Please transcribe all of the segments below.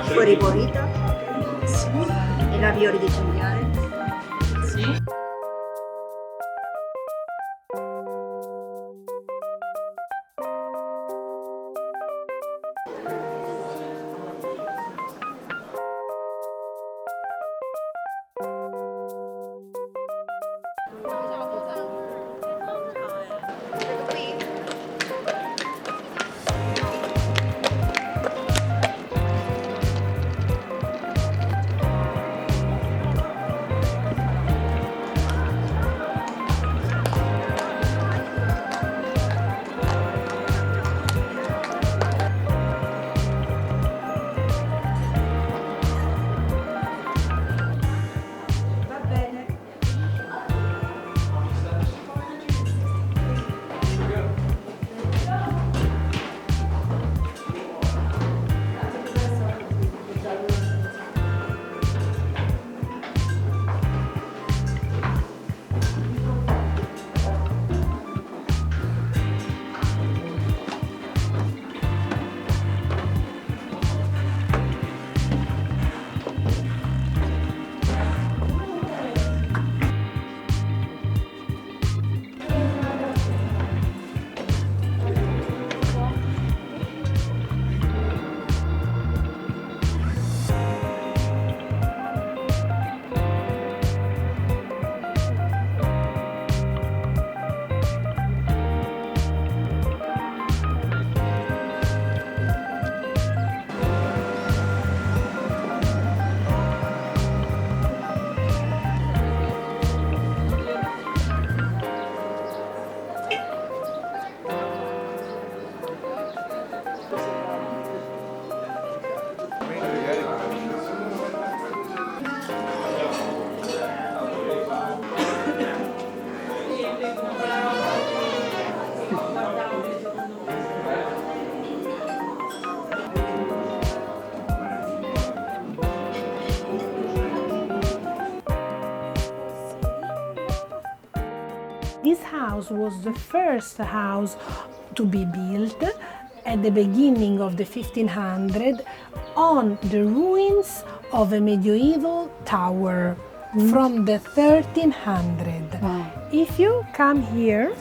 fuori bollita Sì. e ravioli di cinghiale. Sì. This house was the first house to be built at the beginning of the 1500s on the ruins of a medieval tower from the 1300. Wow. If you come here,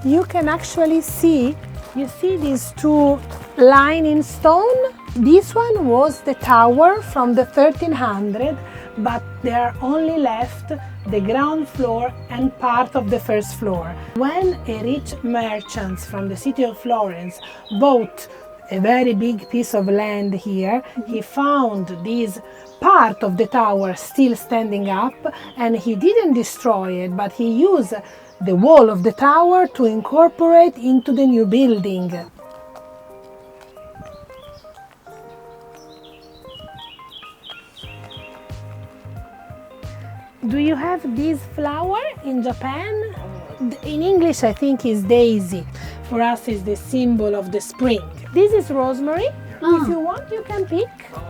you can actually see, you see these two lines in stone? This one was the tower from the 1300, but there are only left the ground floor and part of the first floor. When a rich merchant from the city of Florence bought a very big piece of land here, he found this part of the tower still standing up, and he didn't destroy it, but he used the wall of the tower to incorporate into the new building. Do you have this flower in Japan? In English, I think is daisy. For us, it's the symbol of the spring. This is rosemary. If you want, you can pick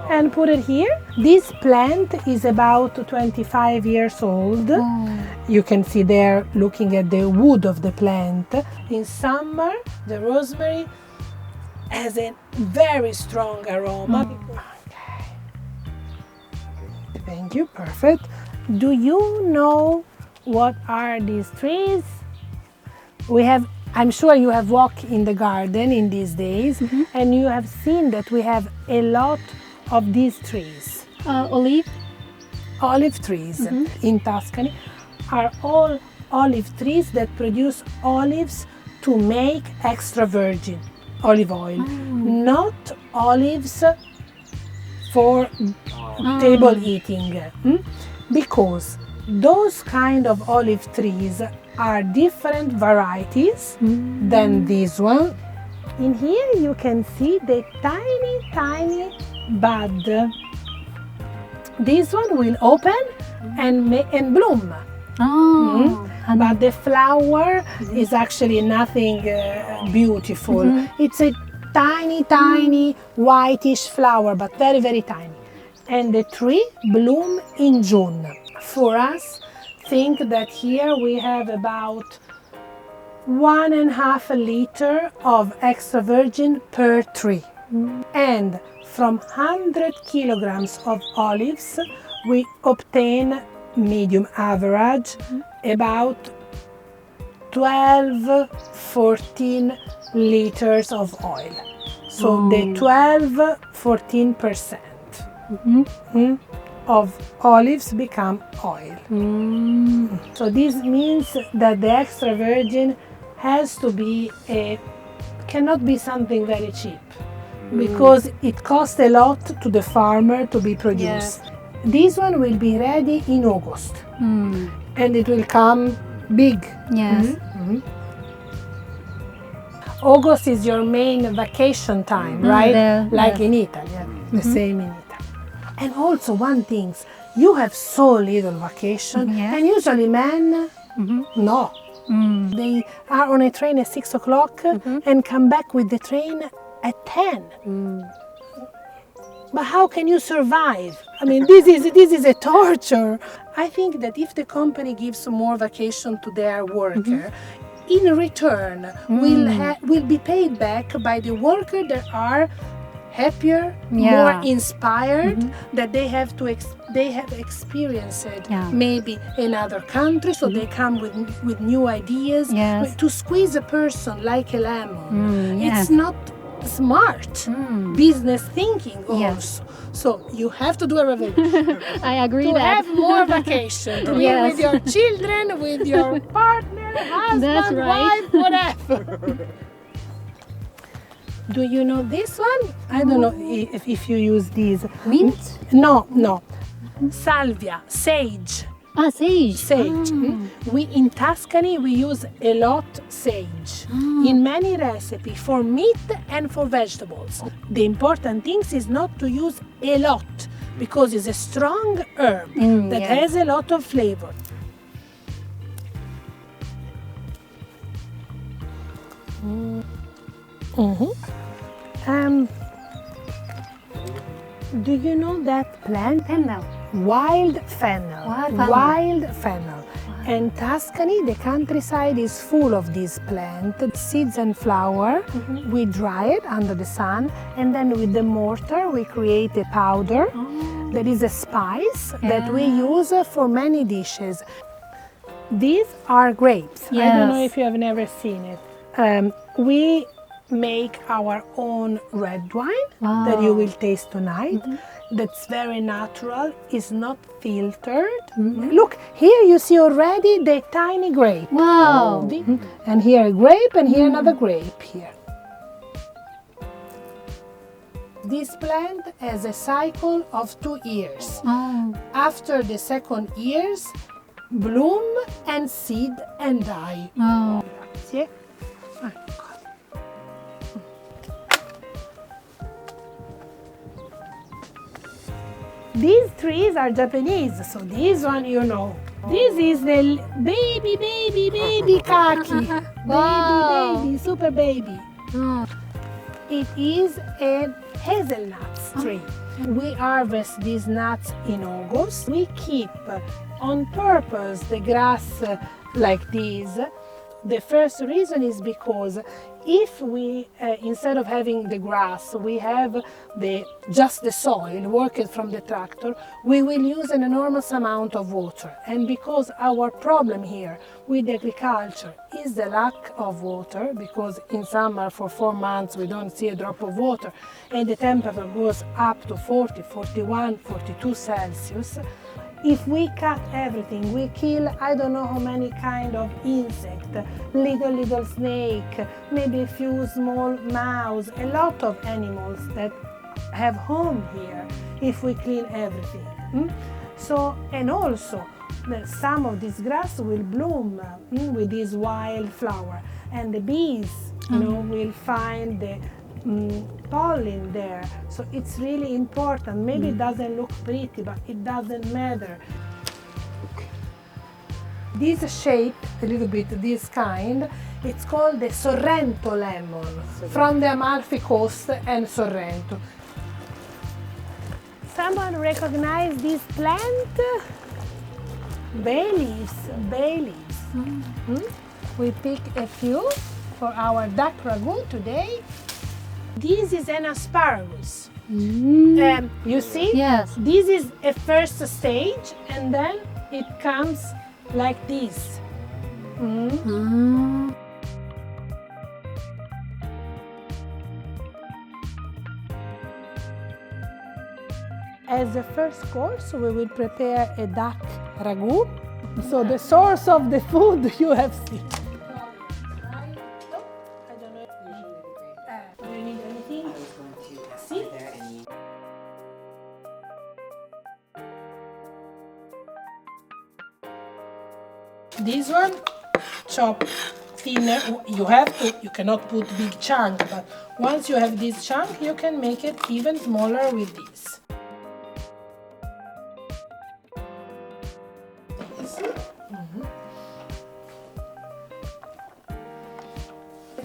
and put it here. This plant is about 25 years old. You can see there, looking at the wood of the plant. In summer, the rosemary has a very strong aroma. Okay. Thank you, perfect. Do you know what are these trees? I'm sure you have walked in the garden in these days, and you have seen that we have a lot of these trees. Olive trees in Tuscany are all olive trees that produce olives to make extra virgin olive oil, not olives for table eating. Because those kind of olive trees are different varieties than this one. In here you can see the tiny bud. This one will open and bloom. But the flower is actually nothing beautiful. It's a tiny whitish flower, but very tiny. And the tree bloom in June. For us, think that here we have about 1.5 liter of extra virgin per tree. And from 100 kilograms of olives, we obtain medium average about 12-14 liters of oil. So the 12-14% of olives become oil. So this means that the extra virgin has to be cannot be something very cheap, because it costs a lot to the farmer to be produced. This one will be ready in August, and it will come big. Yes. August is your main vacation time, right? Like in Italy, the same in Italy. And also one thing, you have so little vacation, and usually men, no. They are on a train at 6 o'clock and come back with the train at 10. But how can you survive? I mean, this is a torture. I think that if the company gives more vacation to their worker, in return will be paid back by the worker that are happier, more inspired, that they have experienced maybe in other countries, so they come with new ideas. To squeeze a person like a lemon, it's not smart business thinking also. So you have to do a revolution. I agree to have more vacation, to be with your children, with your partner, husband, wife, whatever. Do you know this one? I don't know if you use these. Mint? No. Salvia, sage. Sage. Sage. We in Tuscany we use a lot sage in many recipes for meat and for vegetables. The important thing is not to use a lot, because it's a strong herb that has a lot of flavor. Do you know that plant? Fennel. Wild fennel. Wild fennel. And Tuscany, the countryside is full of this plant. Seeds and flower, we dry it under the sun, and then with the mortar we create a powder. That is a spice that we use for many dishes. These are grapes. I don't know if you have never seen it. We make our own red wine that you will taste tonight. That's very natural, is not filtered. Look, here you see already the tiny grape. Wow. And here a grape, and here another grape here. This plant has a cycle of 2 years. After the second years, bloom and seed and die. See? These trees are Japanese, so this one you know. This is the baby kaki. Baby, super baby. It is a hazelnut tree. We harvest these nuts in August. We keep on purpose the grass like this. The first reason is because if we, instead of having the grass, we have just the soil worked from the tractor, we will use an enormous amount of water. And because our problem here with agriculture is the lack of water, because in summer for 4 months we don't see a drop of water, and the temperature goes up to 40, 41, 42 Celsius, if we cut everything, we kill I don't know how many kind of insect, little snake, maybe a few small mouse, a lot of animals that have home here if we clean everything. So, and also some of this grass will bloom with this wild flower, and the bees, will find the pollen there. So it's really important. Maybe it doesn't look pretty, but it doesn't matter. This shape, a little bit this kind, it's called the Sorrento lemon, from the Amalfi Coast and Sorrento. Someone recognize this plant? Bay leaves. We pick a few for our duck ragu today. This is an asparagus. You see? Yes. This is a first stage, and then it comes like this. As a first course, we will prepare a duck ragu. So the source of the food you have seen. Do you need anything? See? This one, chop thinner. You cannot put big chunk, but once you have this chunk, you can make it even smaller with this.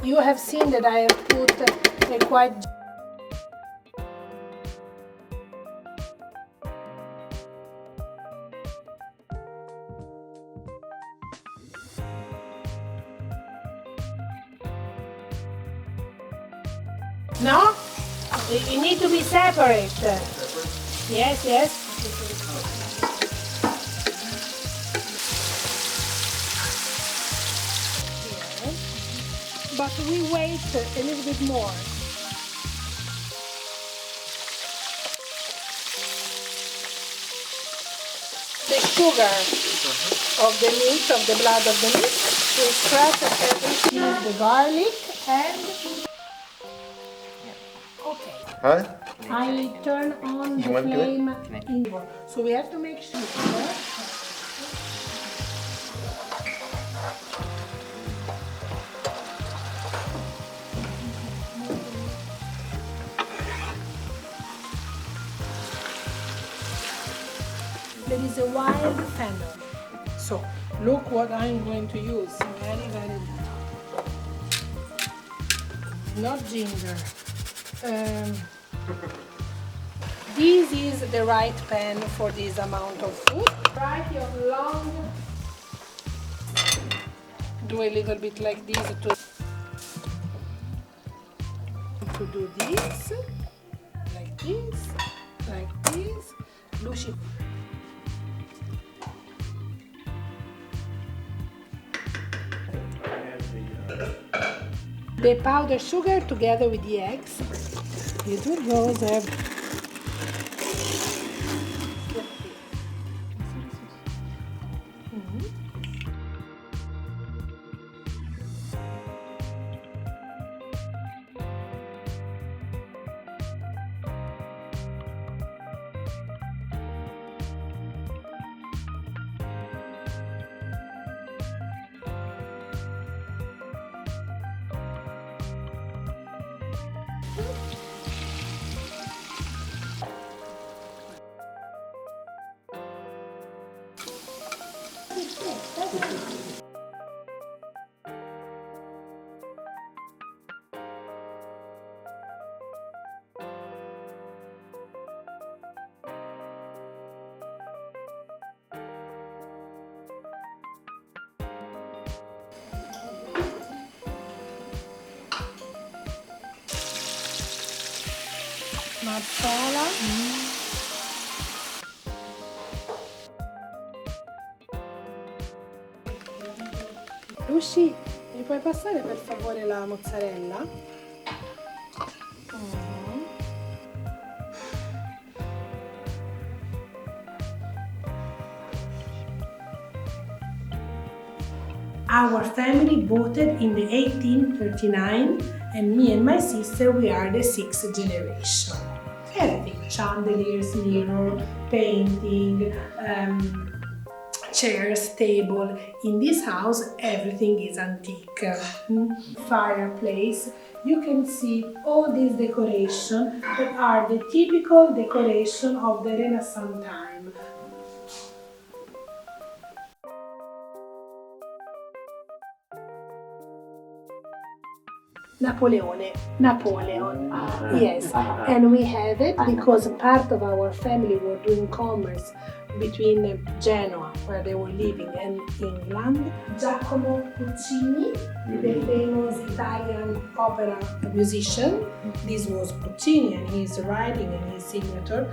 You have seen that I have put a quite No? You need to be separate. Yes, yes. But we wait a little bit more. The sugar of the meat, of the blood of the meat, will scratch everything. The garlic and... Okay. Huh? I turn on the want to do it? flame. So we have to make sure. There is a wild fennel. So look what I'm going to use. Very, very little. Not ginger. This is the right pan for this amount of food. Variety of long. Do a little bit like this to do this, like this, like this. Lucy. The powdered sugar together with the eggs. It will go there. Marsala. Lucy, mi puoi passare per favore la mozzarella? Our family voted in the 1839, and me and my sister, we are the sixth generation. Everything, chandeliers, mirror, painting, chairs, table. In this house, everything is antique. Fireplace. You can see all these decorations that are the typical decoration of the Renaissance time. Napoleon. Yes, and we have it because part of our family were doing commerce between Genoa, where they were living, and England. Giacomo Puccini, the famous Italian opera musician. This was Puccini and his writing and his signature.